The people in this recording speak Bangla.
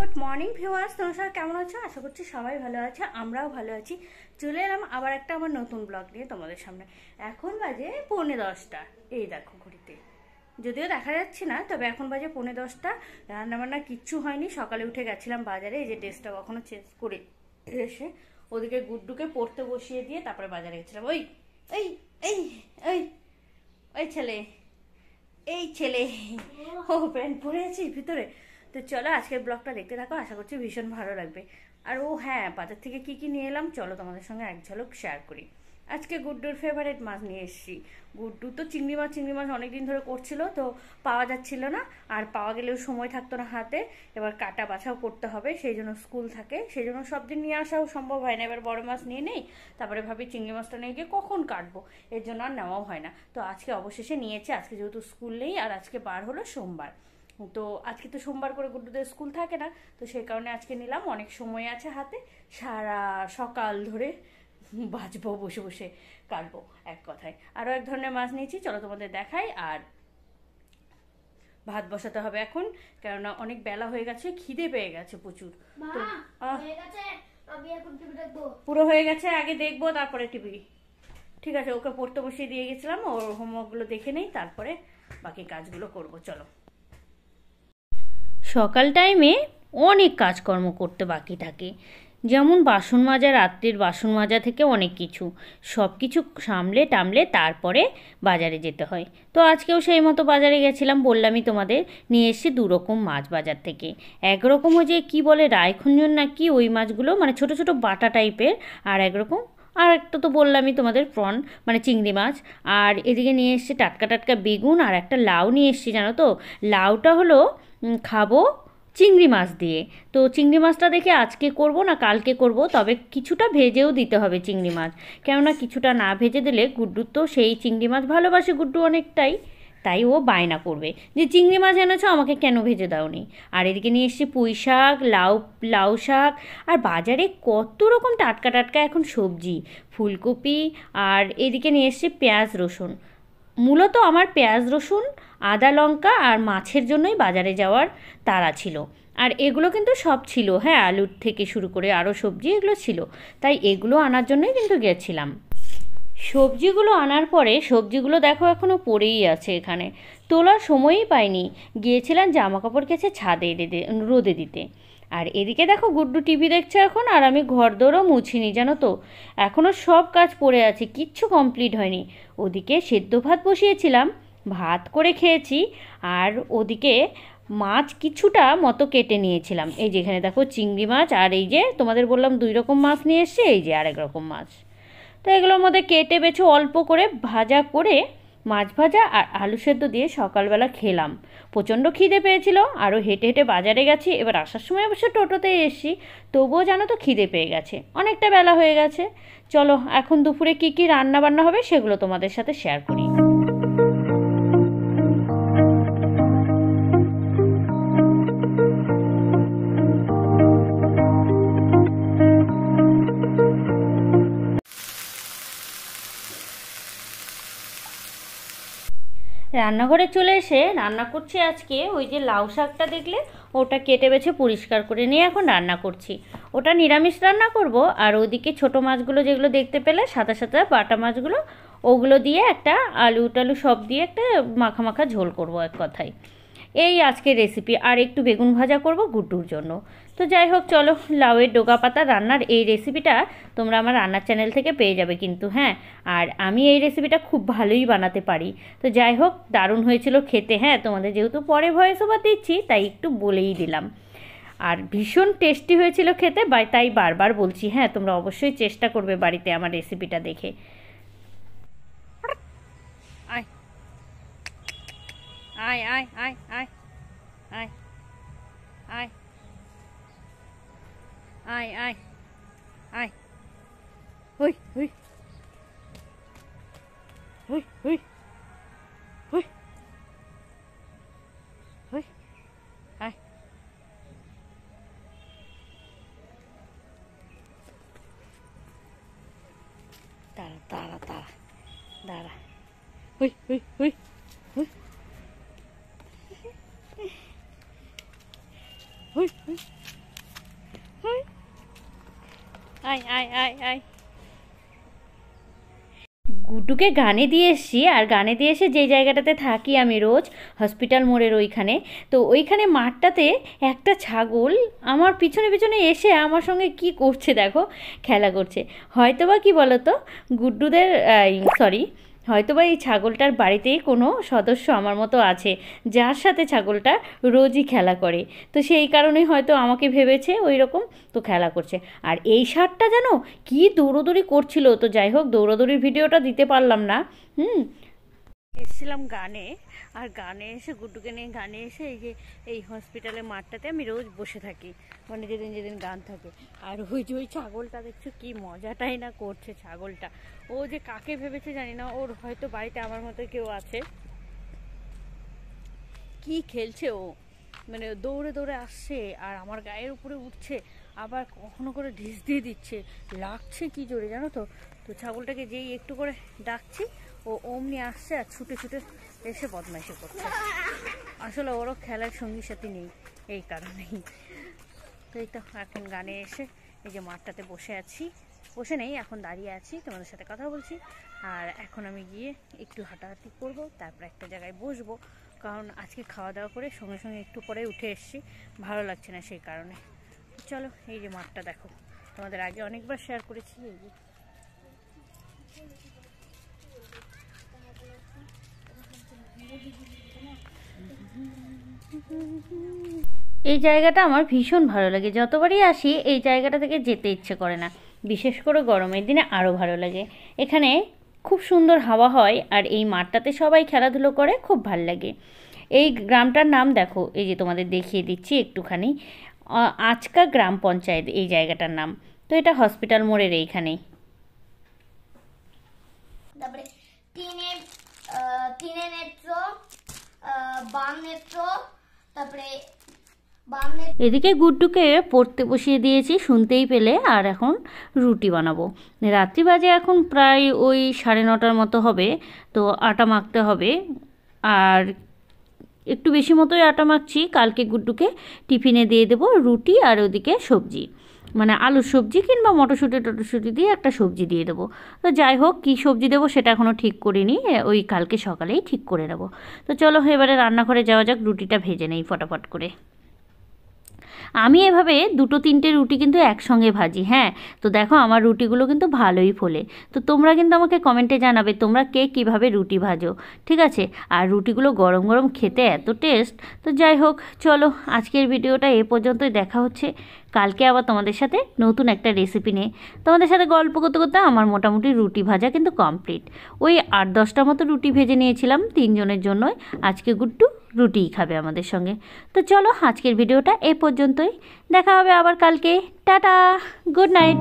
গুড মর্নিং ভিউয়ার্স, তোমরা সবাই কেমন আছো? আশা করছি সবাই ভালো আছে, আমরাও ভালো আছি। চলে এলাম আবার একটা আমার নতুন ব্লগ নিয়ে তোমাদের সামনে। এখন বাজে 9:45। এই দেখো ঘড়িতে, যদিও দেখা যাচ্ছে না, তবে এখন বাজে 9:45। রান্নাবান্না কিচ্ছু হয়নি। সকালে উঠে গেছিলাম বাজারে, এই যে ড্রেসটা কখনো চেঞ্জ করে এসে ওদিকে গুড্ডুকে পড়তে বসিয়ে দিয়ে তারপরে বাজারে গেছিলাম। ওই এই এই এই ওই ছেলে, এই ছেলে ও প্যান্ট পরে আছে ভিতরে। তো চলো আজকের ব্লগটা দেখতে থাকো, আশা করছি ভীষণ ভালো লাগবে। আর ও হ্যাঁ, বাজার থেকে কি কি নিয়ে এলাম চলো তোমাদের সঙ্গে এক ঝলক শেয়ার করি। আজকে গুড্ডুর ফেভারিট মাছ নিয়ে এসেছি। গুড্ডু তো চিংড়ি মাছ অনেকদিন ধরে করছিল, তো পাওয়া যাচ্ছিল না, আর পাওয়া গেলেও সময় থাকতো না হাতে। এবার কাটা বাছাও করতে হবে, সেই জন্য স্কুল থাকে, সেই জন্য সব দিন নিয়ে আসাও সম্ভব হয় না। এবার বড় মাছ নিয়ে নেই, তারপরে ভাবি চিংড়ি মাছটা নিয়ে গিয়ে কখন কাটবো, এর জন্য আর নেওয়াও হয় না। তো আজকে অবশেষে নিয়েছে, আজকে যেহেতু স্কুল নেই, আর আজকে বার হলো সোমবার। তো আজকে তো সোমবার করে গুড্ডুদের স্কুল থাকে না, তো সেই কারণে আজকে নিলাম। অনেক সময় আছে হাতে, সারা সকাল ধরে বাজবো, বসে বসে কাটবো, এক কথায়। আরও এক ধরনের মাছ নিয়েছি, চলো তোমাদের দেখাই। আর ভাত বসাতে হবে এখন, কেননা অনেক বেলা হয়ে গেছে, খিদে পেয়ে গেছে প্রচুর। পুরো হয়ে গেছে, আগে দেখবো তারপরে টিভি। ঠিক আছে, ওকে পড়তে বসিয়ে দিয়ে গেছিলাম, ওর হোমওয়ার্কগুলো দেখে নেই, তারপরে বাকি কাজগুলো করব। চলো। সকাল টাইমে অনেক কাজকর্ম করতে বাকি থাকে, যেমন বাসন মাজা, রাত্রির বাসন মাজা থেকে অনেক কিছু, সব কিছু সামলে টামলে তারপরে বাজারে যেতে হয়। তো আজকেও সেই মতো বাজারে গেছিলাম, বললামই তোমাদের। নিয়ে এসেছি 2 রকম মাছ বাজার থেকে। একরকম ওই যে কী বলে রায়খঞ্জন না কি, ওই মাছগুলো মানে ছোট ছোট বাটা টাইপের, আর একরকম আর একটা তো বললামই তোমাদের প্রন মানে চিংড়ি মাছ। আর এদিকে নিয়ে এসেছি টাটকা টাটকা বেগুন, আর একটা লাউ নিয়ে এসেছি। জানো তো, লাউটা হলো খাবো চিংড়ি মাছ দিয়ে। তো চিংড়ি মাছটা দেখে আজকে করব না কালকে করব, তবে কিছুটা ভেজেও দিতে হবে চিংড়ি মাছ, কেননা কিছুটা না ভেজে দিলে গুড্ডু তো সেই চিংড়ি মাছ ভালোবাসে গুড্ডু অনেকটাই, তাই ও বায়না করবে যে চিংড়ি মাছ এনেছো, আমাকে কেন ভেজে দাওনি। আর এদিকে নিয়ে এসেছি পুঁই শাক, লাউ শাক, আর বাজারে কত রকম টাটকা টাটকা এখন সবজি, ফুলকপি। আর এদিকে নিয়ে এসেছি পেঁয়াজ রসুন। মূলত আমার পেঁয়াজ রসুন, আদা লঙ্কা আর মাছের জন্যই বাজারে যাওয়ার তাড়া ছিল। আর এগুলো কিন্তু সব ছিল, হ্যাঁ, আলুর থেকে শুরু করে আরও সবজি এগুলো ছিল, তাই এগুলো আনার জন্যই কিন্তু গেছিলাম। সবজিগুলো আনার পরে সবজিগুলো দেখো এখনও পড়েই আছে, এখানে তোলার সময়ই পাইনি। গিয়েছিলাম জামা কাপড় কেচে ছাদে রোদে দিতে। আর এদিকে দেখো গুড্ডু টিভি দেখছে এখন, আর আমি ঘরদোরও মুছিনি, জানো তো, এখনও সব কাজ পড়ে আছে, কিচ্ছু কমপ্লিট হয়নি। ওদিকে সেদ্ধ ভাত বসিয়েছিলাম, ভাত করে খেয়েছি। আর ওদিকে মাছ কিছুটা মতো কেটে নিয়েছিলাম, এই যেখানে দেখো চিংড়ি মাছ, আর এই যে তোমাদের বললাম 2 রকম মাছ নিয়ে এসছে, এই যে আরেক রকম মাছ। তো এগুলোর মধ্যে কেটে বেছে অল্প করে ভাজা করে মাছ ভাজা আর আলু সেদ্ধ দিয়ে সকালবেলা খেলাম। প্রচণ্ড খিদে পেয়েছিল, আরও হেঁটে হেঁটে বাজারে গেছি। এবার আসার সময় অবশ্য টোটোতেই এসেছি, তবুও জানো তো খিদে পেয়ে গেছে, অনেকটা বেলা হয়ে গেছে। চলো এখন দুপুরে কী কী রান্না বান্না হবে সেগুলো তোমাদের সাথে শেয়ার করি। রান্নাঘরে চলে এসে রান্না করছি আজকে ওই যে লাউ শাকটা দেখলে, ওটা কেটে বেছে পরিষ্কার করে নিয়ে এখন রান্না করছি। ওটা নিরামিষ রান্না করব। আর ওদিকে ছোটো মাছগুলো যেগুলো দেখতে পেলে সাদা সাদা বাটা মাছগুলো, ওগুলো দিয়ে একটা আলু টালু সব দিয়ে একটা মাখা মাখা ঝোল করব, এক কথায়। এই আজকের রেসিপি। আর একটু বেগুন ভাজা করব গুড্ডুর জন্য। তো যাই হোক, চলো লাউয়ের ডোকা পাতা রান্নার এই রেসিপিটা তোমরা আমার রান্নার চ্যানেল থেকে পেয়ে যাবে কিন্তু, হ্যাঁ। আর আমি এই রেসিপিটা খুব ভালোই বানাতে পারি। তো যাই হোক, দারুণ হয়েছিল খেতে, হ্যাঁ। তোমাদের যেহেতু পরে ভয়েস ওভার দিচ্ছি, তাই একটু বলেই দিলাম। আর ভীষণ টেস্টি হয়েছিল খেতে, তাই বারবার বলছি, হ্যাঁ, তোমরা অবশ্যই চেষ্টা করবে বাড়িতে আমার রেসিপিটা দেখে। আয় আয় আয় আয় আয় আয় আয় আয় আয় আয়, হুই হুই হুই হুই হুই হুই, আয়। দাঁড়া দাঁড়া দাঁড়া দাঁড়া, হুই হুই হুই হুই হুই হুই। আয় আয় আয় আয়। গুড্ডুকে গানে দিয়ে এসছি, আর গানে দিয়ে এসে যেই জায়গাটাতে থাকি আমি রোজ, হসপিটাল মোড়ের ওইখানে, তো ওইখানে মাঠটাতে একটা ছাগল আমার পিছনে পিছনে এসে আমার সঙ্গে কি করছে দেখো, খেলা করছে। হয়তোবা কি বলতো, গুড্ডুদের সরি, হয়তোবা এই ছাগলটার বাড়িতেই কোনো সদস্য আমার মতো আছে, যার সাথে ছাগলটা রোজই খেলা করে, তো সেই কারণেই হয়তো আমাকে ভেবেছে ওই রকম, তো খেলা করছে। আর এই ষাঁড়টা যেন কি দৌড়োদৌড়ি করছিল, তো যাই হোক দৌড়োদৌড়ির ভিডিওটা দিতে পারলাম না। এসেছিলাম গানে, আর গানে এসে গুড্ডুকে নিয়ে গানে এসে এই যে এই হসপিটালের মাঠটাতে আমি রোজ বসে থাকি, মানে যেদিন যেদিন গান থাকে। আর ওই যে ওই ছাগলটা দেখছো কি মজাটাই না করছে ছাগলটা, ও যে কাকে ভেবেছে জানি না, ওর হয়তো বাড়িতে আমার মতো কেউ আছে, কি খেলছে ও, মানে দৌড়ে দৌড়ে আসছে আর আমার গায়ের উপরে উঠছে, আবার কখনো করে ঢিস দিয়ে দিচ্ছে, লাগছে কি জোরে জানো তো। তো ছাগলটাকে যেই একটু করে ডাকছি, ও অমনি আসছে আর ছুটে ছুটে এসে বদমাইশি করছে। আসলে ওরও খেলার সঙ্গী সাথী নেই, এই কারণেই। তো এই তো এখন গানে এসে এই যে মাঠটাতে বসে আছি, বসে নেই এখন দাঁড়িয়ে আছি, তোমাদের সাথে কথা বলছি। আর এখন আমি গিয়ে একটু হাঁটাহাঁটি করব, তারপর একটা জায়গায় বসবো, কারণ আজকে খাওয়া দাওয়া করে সঙ্গে সঙ্গে একটু পরে উঠে এসেছি, ভালো লাগছে না সেই কারণে। চলো এই যে মাঠটা দেখো, তোমাদের আগে অনেকবার শেয়ার করেছি। এই যে এই জায়গাটা আমার ভীষণ ভালো লাগে, যতবারই আসি এই জায়গাটা থেকে যেতে ইচ্ছে করে না, বিশেষ করে গরমের দিনে আরও ভালো লাগে। এখানে খুব সুন্দর হাওয়া হয়, আর এই মাঠটাতে সবাই খেলাধুলো করে, খুব ভাল লাগে। এই গ্রামটার নাম দেখো, এই যে তোমাদের দেখিয়ে দিচ্ছি একটুখানি, আচকা গ্রাম পঞ্চায়েত এই জায়গাটার নাম। তো এটা হসপিটাল মোড়ের এইখানেই। তারপরে তিনে নেত্র, বাম নেত্র, তারপরে এদিকে গুড্ডুকে পড়তে বসিয়ে দিয়েছি, শুনতেই পেলে। আর এখন রুটি বানাবো, রাত্রি বাজে এখন প্রায় ওই 9:30 মতো হবে, তো আটা মাখতে হবে। আর একটু বেশি মতোই আটা মাখছি, কালকে গুড্ডুকে টিফিনে দিয়ে দেবো রুটি, আর ওদিকে সবজি, মানে আলুর সবজি কিংবা মটরশুঁটি টটরশুঁটি দিয়ে একটা সবজি দিয়ে দেবো। তো যাই হোক কী সবজি দেবো সেটা এখনও ঠিক করিনি, ওই কালকে সকালেই ঠিক করে নেবো। তো চলো এবারে রান্নাঘরে যাওয়া যাক, রুটিটা ভেজে নেই ফটাফট করে। আমি এভাবে 2-3টে রুটি কিন্তু একসঙ্গে ভাজি, হ্যাঁ। তো দেখো আমার রুটিগুলো কিন্তু ভালোই ফোলে। তো তোমরা কিন্তু আমাকে কমেন্টে জানাবে তোমরা কে কীভাবে রুটি ভাজো, ঠিক আছে। আর রুটিগুলো গরম গরম খেতে এত টেস্ট। তো যাই হোক চলো আজকের ভিডিওটা এ পর্যন্তই, দেখা হচ্ছে কালকে আবার তোমাদের সাথে নতুন একটা রেসিপি নিয়ে। তোমাদের সাথে গল্প করতে করতে আমার মোটামুটি রুটি ভাজা কিন্তু কমপ্লিট। ওই 8-10টা মতো রুটি ভেজে নিয়েছিলাম 3 জনের জন্যই, আজকে গুড্ডু রুটিই খাবে আমাদের সঙ্গে। তো চলো আজকের ভিডিওটা এ পর্যন্তই, দেখা হবে আবার কালকে। Tata, good night.